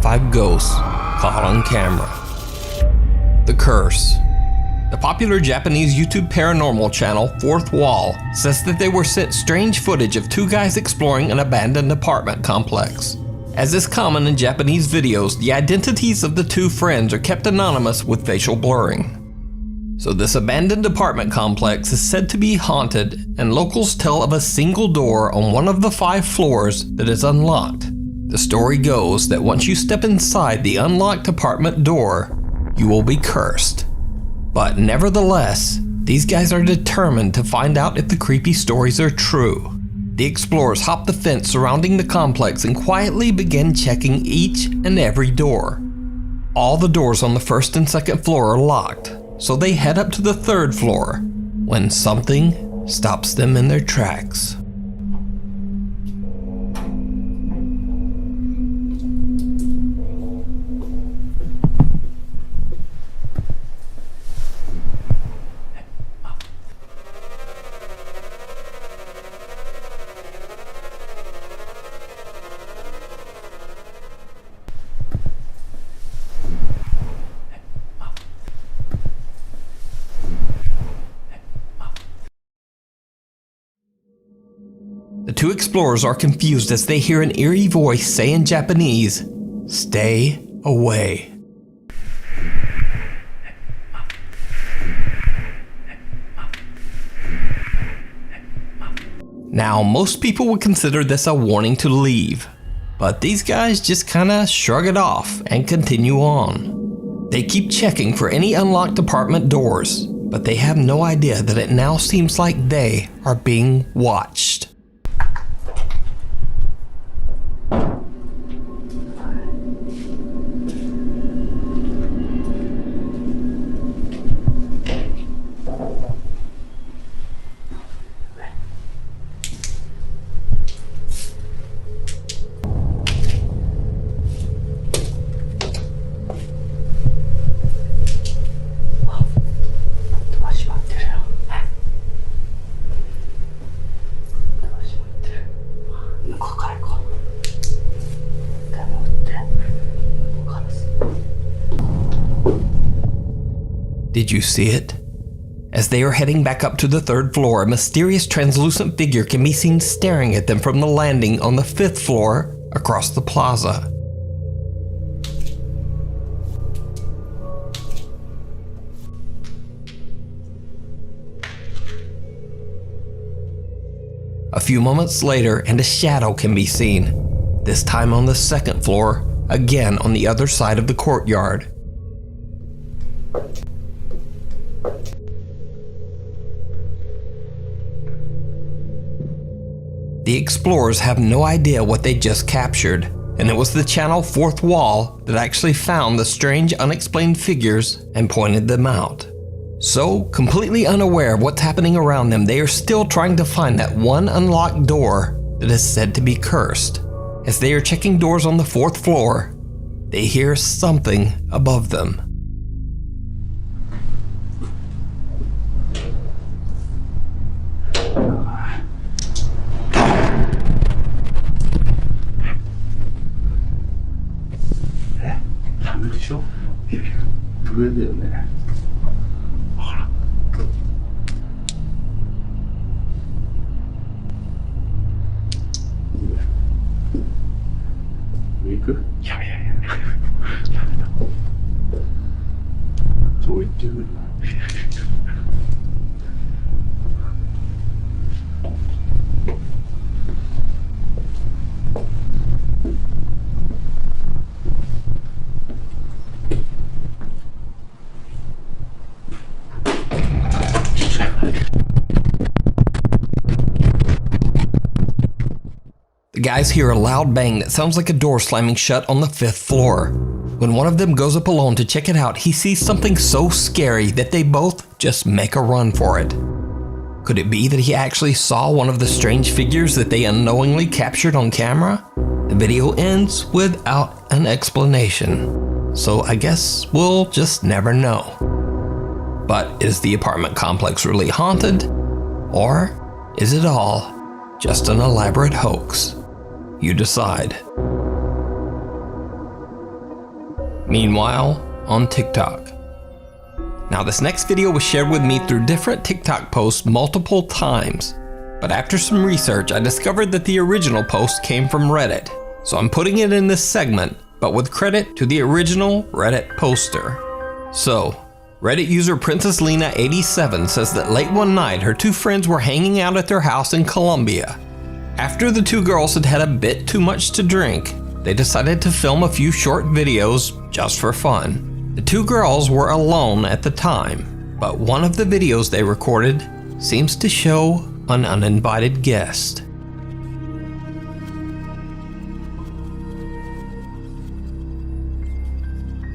5 ghosts caught on camera. The Curse. The popular Japanese YouTube paranormal channel Fourth Wall says that they were sent strange footage of 2 guys exploring an abandoned apartment complex. As is common in Japanese videos, the identities of the 2 friends are kept anonymous with facial blurring. So this abandoned apartment complex is said to be haunted, and locals tell of a single door on one of the 5 floors that is unlocked. The story goes that once you step inside the unlocked apartment door, you will be cursed. But nevertheless, these guys are determined to find out if the creepy stories are true. The explorers hop the fence surrounding the complex and quietly begin checking each and every door. All the doors on the 1st and 2nd floor are locked, so they head up to the 3rd floor when something stops them in their tracks. The 2 explorers are confused as they hear an eerie voice say in Japanese, "Stay away." Now, most people would consider this a warning to leave, but these guys just kinda shrug it off and continue on. They keep checking for any unlocked apartment doors, but they have no idea that it now seems like they are being watched. Did you see it? As they are heading back up to the 3rd floor, a mysterious translucent figure can be seen staring at them from the landing on the 5th floor across the plaza. A few moments later, and a shadow can be seen, this time on the 2nd floor, again on the other side of the courtyard. The explorers have no idea what they just captured, and it was the channel Fourth Wall that actually found the strange unexplained figures and pointed them out. So, completely unaware of what's happening around them, they are still trying to find that one unlocked door that is said to be cursed. As they are checking doors on the 4th floor, they hear something above them. The guys hear a loud bang that sounds like a door slamming shut on the 5th floor. When one of them goes up alone to check it out, he sees something so scary that they both just make a run for it. Could it be that he actually saw one of the strange figures that they unknowingly captured on camera? The video ends without an explanation, so I guess we'll just never know. But is the apartment complex really haunted? Or is it all just an elaborate hoax? You decide. Meanwhile, on TikTok. Now this next video was shared with me through different TikTok posts multiple times, but after some research I discovered that the original post came from Reddit, so I'm putting it in this segment, but with credit to the original Reddit poster. So, Reddit user Princess Lena 87 says that late one night her two friends were hanging out at their house in Colombia. After the two girls had had a bit too much to drink, they decided to film a few short videos just for fun. The two girls were alone at the time, but one of the videos they recorded seems to show an uninvited guest.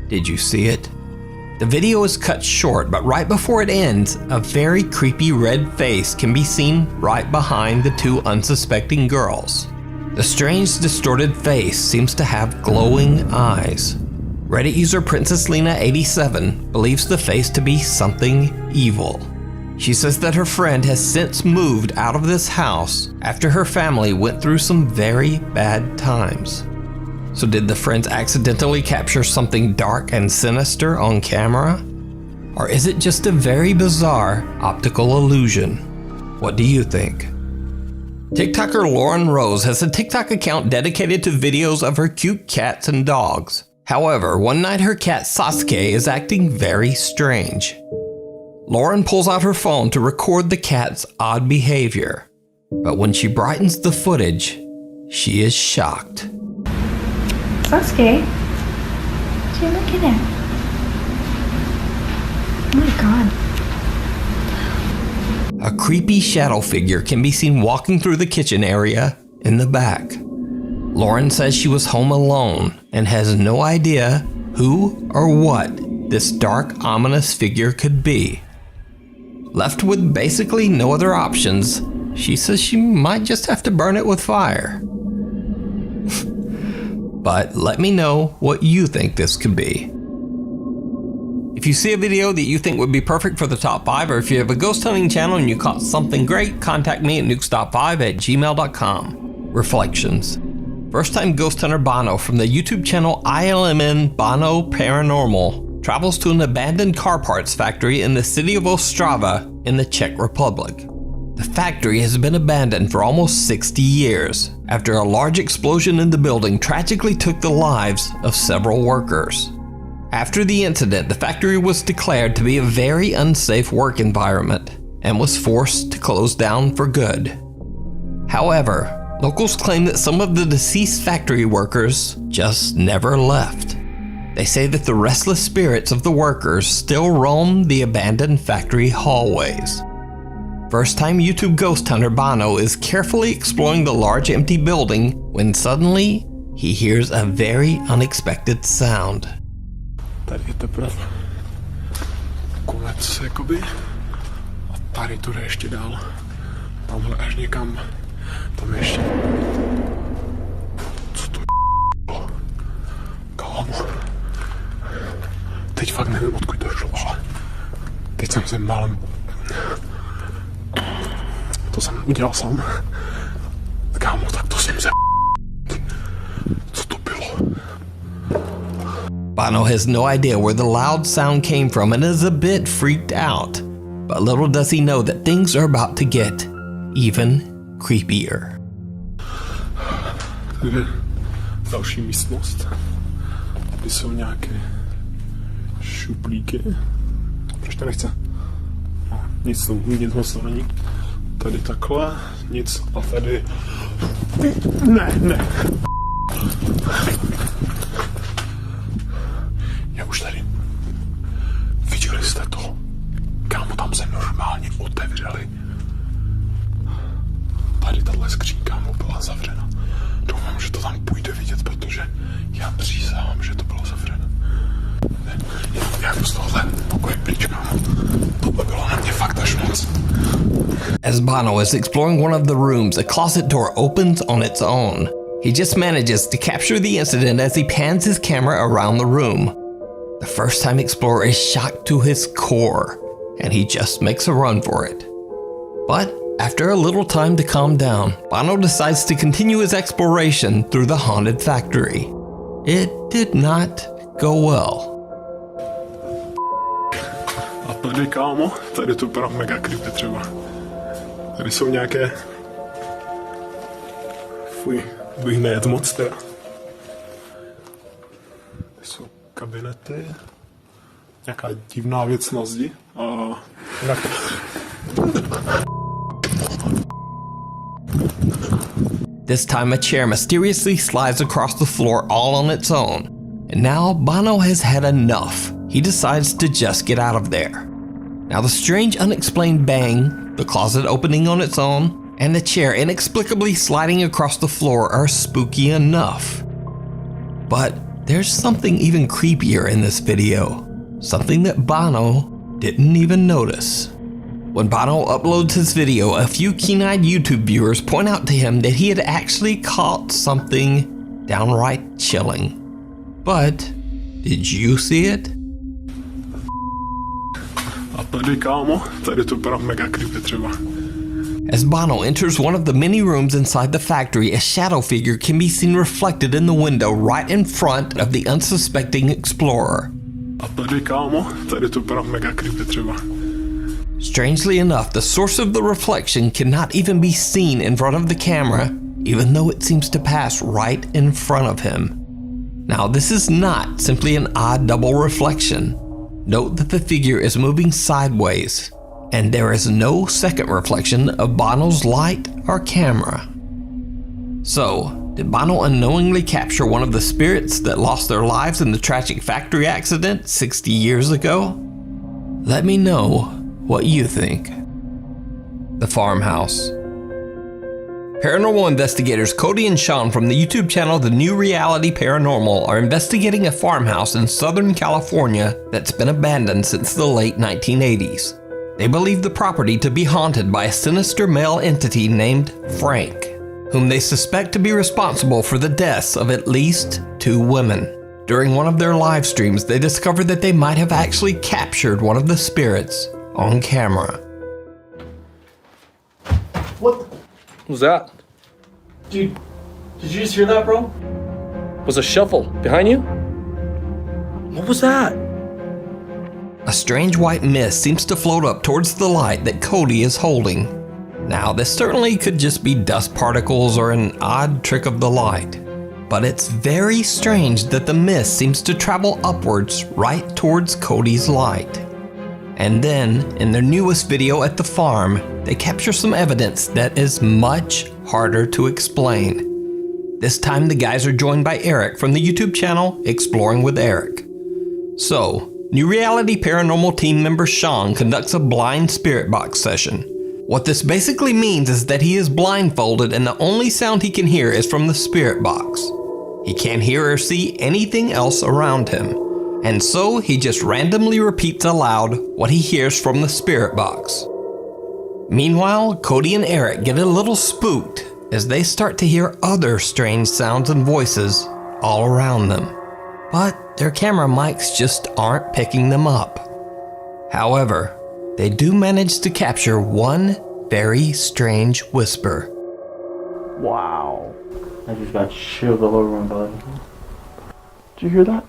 Did you see it? The video is cut short, but right before it ends, a very creepy red face can be seen right behind the two unsuspecting girls. The strange distorted face seems to have glowing eyes. Reddit user Princess Lena 87 believes the face to be something evil. She says that her friend has since moved out of this house after her family went through some very bad times. So did the friends accidentally capture something dark and sinister on camera? Or is it just a very bizarre optical illusion? What do you think? TikToker Lauren Rose has a TikTok account dedicated to videos of her cute cats and dogs. However, one night her cat Sasuke is acting very strange. Lauren pulls out her phone to record the cat's odd behavior. But when she brightens the footage, she is shocked. Sasuke, what are you looking at? Oh my god. A creepy shadow figure can be seen walking through the kitchen area in the back. Lauren says she was home alone and has no idea who or what this dark, ominous figure could be. Left with basically no other options, she says she might just have to burn it with fire. But let me know what you think this could be. If you see a video that you think would be perfect for the top 5, or if you have a ghost hunting channel and you caught something great, contact me at nukestop5@gmail.com. Reflections. First time ghost hunter Bono from the YouTube channel ILMN Bono Paranormal travels to an abandoned car parts factory in the city of Ostrava in the Czech Republic. The factory has been abandoned for almost 60 years after a large explosion in the building tragically took the lives of several workers. After the incident, the factory was declared to be a very unsafe work environment and was forced to close down for good. However, locals claim that some of the deceased factory workers just never left. They say that the restless spirits of the workers still roam the abandoned factory hallways. First-time YouTube ghost hunter Bono is carefully exploring the large empty building when suddenly he hears a very unexpected sound. Tady je teprve konec jakoby a tady to jde ještě dál. Tamhle až někam. Tam ještě. Co to je? Kámo. Teď fakt nevím, odkud to šlo, ale teď jsem se málem. To jsem udělal sám. Kámo, tak to jsem se. Co to bylo? Bono has no idea where the loud sound came from and is a bit freaked out. But little does he know that things are about to get even creepier. Tady je další místnost. Tady jsou nějaké šuplíky. Proč to nechce? No, nic moc to není. Tady takhle, nic a tady... Ne. Já už tady. Viděli jste to? Kámo, tam se normálně otevřeli. Tady tahle skřínka mu byla zavřena. Doufám, že to tam půjde vidět, protože já přísahám, že to bylo zavřeno. Já jdu z tohle pokoje pryč, kámo. Tohle bylo na mě fakt až moc. As Bono is exploring one of the rooms, a closet door opens on its own. He just manages to capture the incident as he pans his camera around the room. The first-time explorer is shocked to his core, and he just makes a run for it. But after a little time to calm down, Bono decides to continue his exploration through the haunted factory. It did not go well. A tady, kámo, tady to vypadá mega creepy třeba. Tady jsou nějaké... Fuj, bych nejet moc teda. Tady jsou kabinety. Nějaká divná věc na zdi. A... This time a chair mysteriously slides across the floor all on its own. And now Bono has had enough. He decides to just get out of there. Now the strange unexplained bang, the closet opening on its own, and the chair inexplicably sliding across the floor are spooky enough. But there's something even creepier in this video. Something that Bono didn't even notice. When Bono uploads his video, a few keen-eyed YouTube viewers point out to him that he had actually caught something downright chilling. But did you see it? A tady, kámo, tady to vypadá mega creepy třeba. As Bono enters one of the many rooms inside the factory, a shadow figure can be seen reflected in the window right in front of the unsuspecting explorer. A tady, kámo, tady to vypadá mega creepy třeba. Strangely enough, the source of the reflection cannot even be seen in front of the camera, even though it seems to pass right in front of him. Now, this is not simply an odd double reflection. Note that the figure is moving sideways, and there is no second reflection of Bono's light or camera. So, did Bono unknowingly capture one of the spirits that lost their lives in the tragic factory accident 60 years ago? Let me know what you think. The farmhouse. Paranormal investigators Cody and Sean from the YouTube channel The New Reality Paranormal are investigating a farmhouse in Southern California that's been abandoned since the late 1980s. They believe the property to be haunted by a sinister male entity named Frank, whom they suspect to be responsible for the deaths of at least 2 women. During one of their live streams, they discovered that they might have actually captured one of the spirits on camera. What was that? Dude, did you just hear that, bro? Was a shuffle behind you? What was that? A strange white mist seems to float up towards the light that Cody is holding. Now, this certainly could just be dust particles or an odd trick of the light, but it's very strange that the mist seems to travel upwards right towards Cody's light. And then, in their newest video at the farm, they capture some evidence that is much harder to explain. This time the guys are joined by Eric from the YouTube channel Exploring with Eric. So, New Reality Paranormal team member Sean conducts a blind spirit box session. What this basically means is that he is blindfolded and the only sound he can hear is from the spirit box. He can't hear or see anything else around him. And so he just randomly repeats aloud what he hears from the spirit box. Meanwhile, Cody and Eric get a little spooked as they start to hear other strange sounds and voices all around them. But their camera mics just aren't picking them up. However, they do manage to capture one very strange whisper. Wow. I just got chilled all over my body. Did you hear that?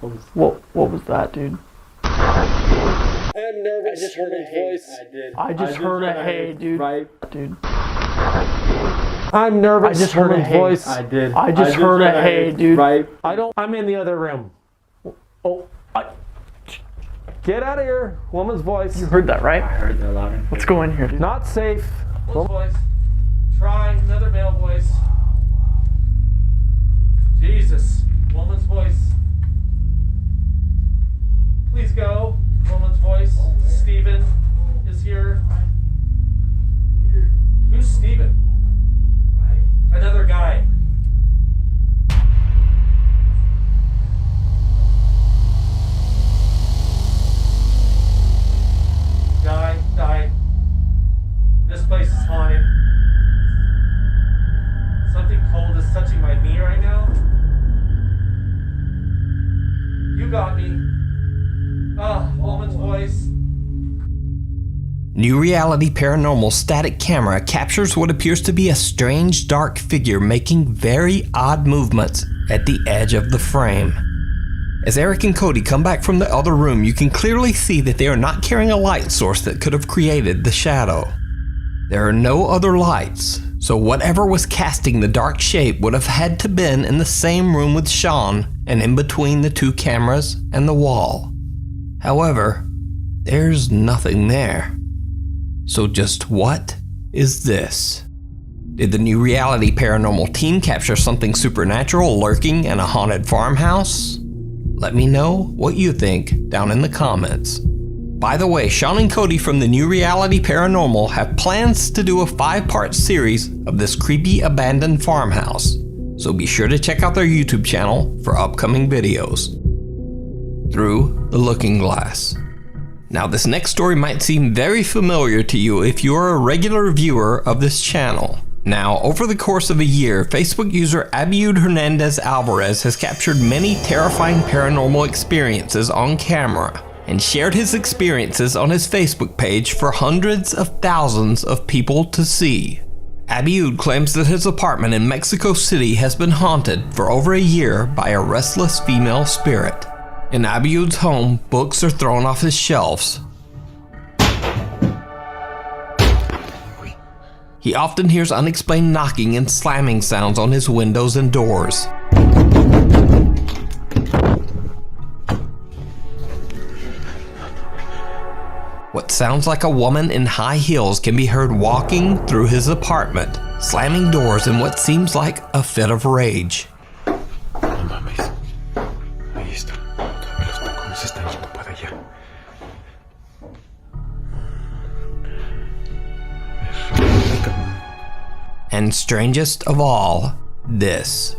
What was that, dude? I'm nervous. I just heard his voice. I just heard a hey, dude. Right. Dude. I'm nervous. I just heard a hey. voice. I just heard a hey, dude. Right. I'm in the other room. Get out of here. Woman's voice. You heard that, right? I heard that loud. Let's go in here, dude. Not safe. Woman's voice. Try another male voice. Jesus. Woman's voice. Please go. Woman's voice. Steven is here. Who's Steven? Another guy. Guy died. This place is haunted. Something cold is touching my knee right now. You got me. Ah, woman's voice. New Reality Paranormal static camera captures what appears to be a strange dark figure making very odd movements at the edge of the frame. As Eric and Cody come back from the other room, you can clearly see that they are not carrying a light source that could have created the shadow. There are no other lights, so whatever was casting the dark shape would have had to been in the same room with Sean and in between the two cameras and the wall. However, there's nothing there. So just what is this? Did the new reality paranormal team capture something supernatural lurking in a haunted farmhouse? Let me know what you think down in the comments. By the way, Sean and Cody from the New Reality Paranormal have plans to do a 5-part series of this creepy abandoned farmhouse, so be sure to check out their YouTube channel for upcoming videos. Through the Looking Glass. Now this next story might seem very familiar to you if you are a regular viewer of this channel. Now, over the course of a year, Facebook user Abiud Hernandez Alvarez has captured many terrifying paranormal experiences on camera and shared his experiences on his Facebook page for hundreds of thousands of people to see. Abiud claims that his apartment in Mexico City has been haunted for over a year by a restless female spirit. In Abiud's home, books are thrown off his shelves. He often hears unexplained knocking and slamming sounds on his windows and doors. What sounds like a woman in high heels can be heard walking through his apartment, slamming doors in what seems like a fit of rage. And strangest of all, this.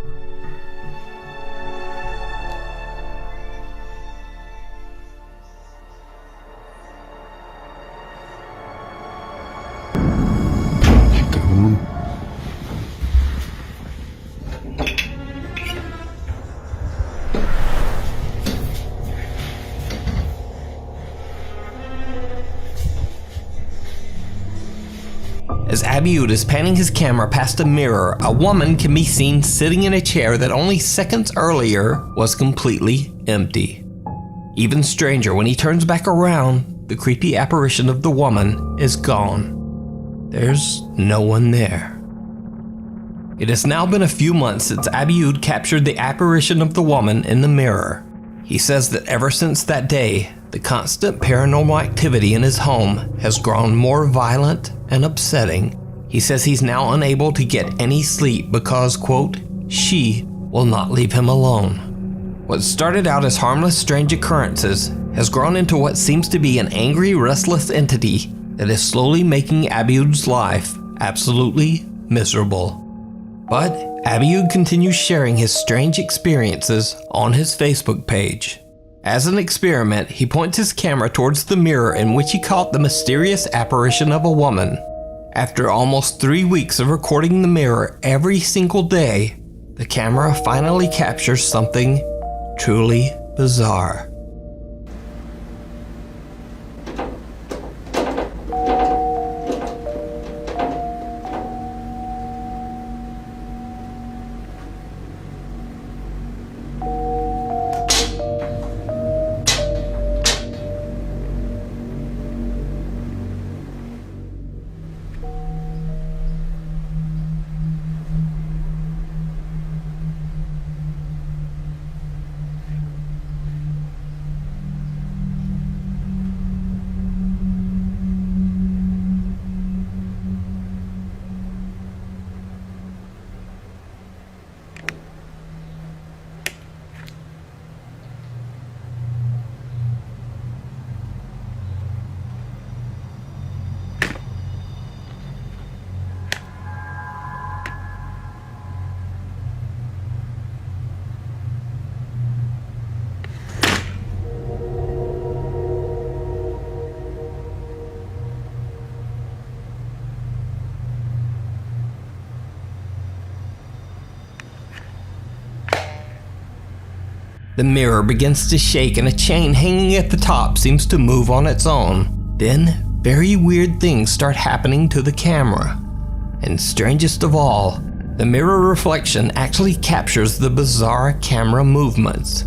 As Abiud is panning his camera past a mirror, a woman can be seen sitting in a chair that only seconds earlier was completely empty. Even stranger, when he turns back around, the creepy apparition of the woman is gone. There's no one there. It has now been a few months since Abiud captured the apparition of the woman in the mirror. He says that ever since that day, the constant paranormal activity in his home has grown more violent and upsetting. He says he's now unable to get any sleep because, quote, she will not leave him alone. What started out as harmless, strange occurrences has grown into what seems to be an angry, restless entity that is slowly making Abiud's life absolutely miserable. But Abiud continues sharing his strange experiences on his Facebook page. As an experiment, he points his camera towards the mirror in which he caught the mysterious apparition of a woman. After almost 3 weeks of recording the mirror every single day, the camera finally captures something truly bizarre. The mirror begins to shake and a chain hanging at the top seems to move on its own. Then, very weird things start happening to the camera. And strangest of all, The mirror reflection actually captures the bizarre camera movements.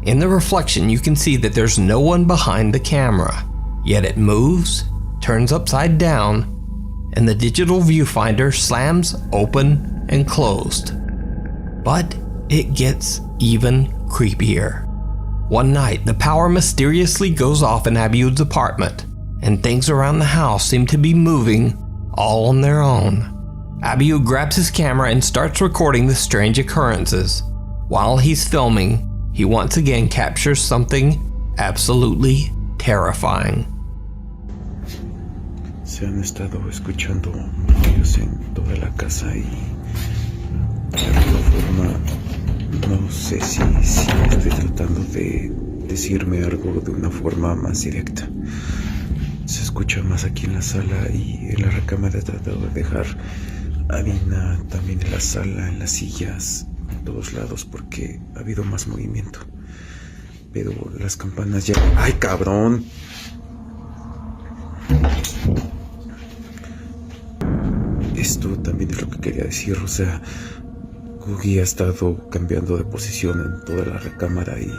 In the reflection, you can see that there's no one behind the camera, yet it moves, turns upside down, and the digital viewfinder slams open and closed. But it gets even creepier. One night, the power mysteriously goes off in Abiud's apartment, and things around the house seem to be moving all on their own. Abiud grabs his camera and starts recording the strange occurrences. While he's filming, he once again captures something absolutely terrifying. Se han estado escuchando ruidos en toda la casa y de alguna forma no sé si estoy tratando de decirme algo de una forma más directa. Se escucha más aquí en la sala y en la recámara he tratado de dejar harina también en la sala, en las sillas, en todos lados porque ha habido más movimiento. Pero las campanas ya... ¡Ay, cabrón! Esto también es lo que quería decir, o sea, Googie ha estado cambiando de posición en toda la recámara y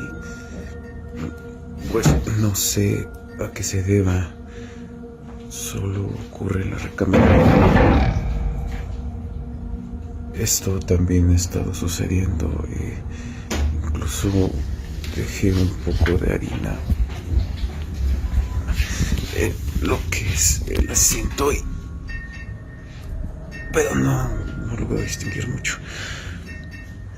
pues no sé a qué se deba, solo ocurre en la recámara. Esto también ha estado sucediendo, incluso dejé un poco de harina en lo que es el asiento pero no lo voy a distinguir mucho.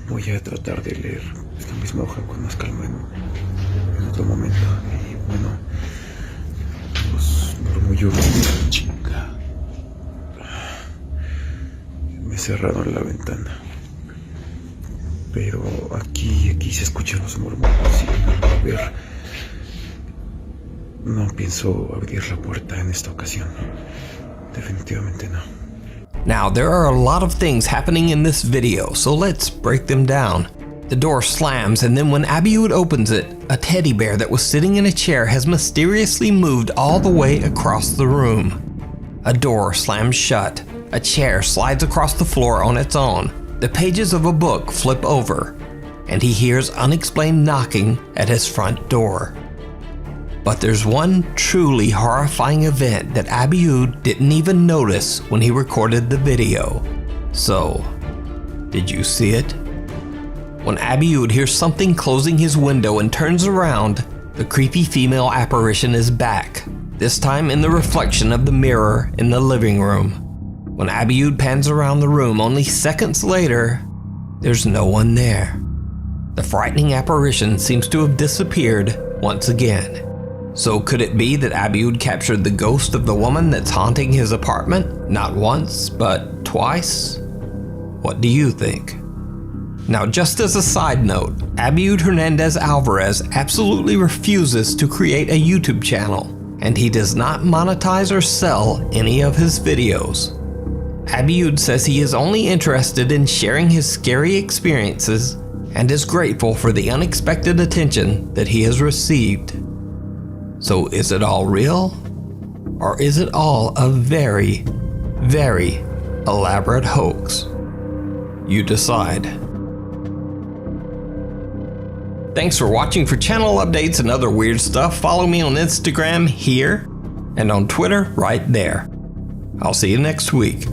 Voy a tratar de leer esta misma hoja con más calma en otro momento. Y bueno, los murmullos de la chica me cerraron la ventana. Pero aquí se escuchan los murmullos y no pienso abrir la puerta en esta ocasión. Definitivamente no. Now, there are a lot of things happening in this video, so let's break them down. The door slams, and then when Abiud opens it, a teddy bear that was sitting in a chair has mysteriously moved all the way across the room. A door slams shut, a chair slides across the floor on its own, the pages of a book flip over, and he hears unexplained knocking at his front door. But there's one truly horrifying event that Abiud didn't even notice when he recorded the video. So, did you see it? When Abiud hears something closing his window and turns around, the creepy female apparition is back, this time in the reflection of the mirror in the living room. When Abiud pans around the room only seconds later, there's no one there. The frightening apparition seems to have disappeared once again. So could it be that Abiud captured the ghost of the woman that's haunting his apartment, not once, but twice? What do you think? Now, just as a side note, Abiud Hernandez Alvarez absolutely refuses to create a YouTube channel, and he does not monetize or sell any of his videos. Abiud says he is only interested in sharing his scary experiences and is grateful for the unexpected attention that he has received. So is it all real? Or is it all a very, very elaborate hoax? You decide. Thanks for watching. For channel updates and other weird stuff, follow me on Instagram here and on Twitter right there. I'll see you next week.